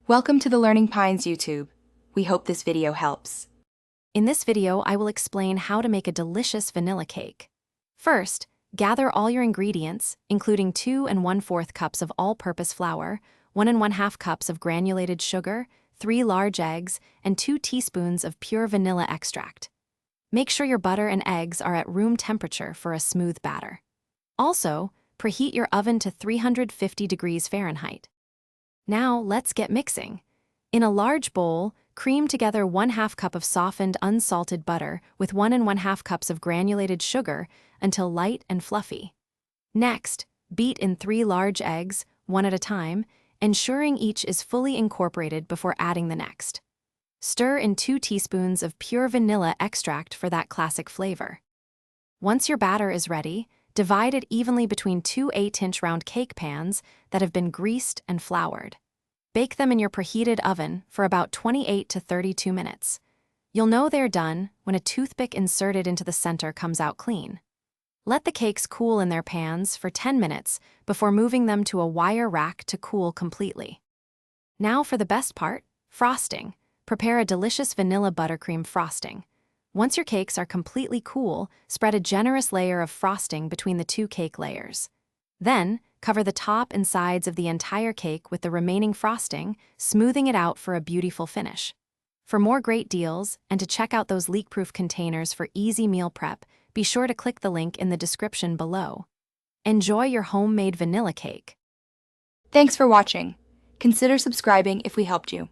Welcome to the Learning Pines YouTube. We hope this video helps. In this video, I will explain how to make a delicious vanilla cake. First, gather all your ingredients, including 2 1/4 cups of all-purpose flour, 1 1/2 cups of granulated sugar, 3 large eggs, and 2 teaspoons of pure vanilla extract. Make sure your butter and eggs are at room temperature for a smooth batter. Also, preheat your oven to 350 degrees Fahrenheit. Now, let's get mixing. In a large bowl, cream together 1/2 cup of softened, unsalted butter with 1 1/2 cups of granulated sugar until light and fluffy. Next, beat in 3 large eggs, one at a time, ensuring each is fully incorporated before adding the next. Stir in 2 teaspoons of pure vanilla extract for that classic flavor. Once your batter is ready, divide it evenly between 2 8-inch round cake pans that have been greased and floured. Bake them in your preheated oven for about 28 to 32 minutes. You'll know they're done when a toothpick inserted into the center comes out clean. Let the cakes cool in their pans for 10 minutes before moving them to a wire rack to cool completely. Now for the best part, frosting. Prepare a delicious vanilla buttercream frosting. Once your cakes are completely cool, spread a generous layer of frosting between the 2 cake layers. Then, cover the top and sides of the entire cake with the remaining frosting, smoothing it out for a beautiful finish. For more great deals, and to check out those leak-proof containers for easy meal prep, be sure to click the link in the description below. Enjoy your homemade vanilla cake. Thanks for watching. Consider subscribing if we helped you.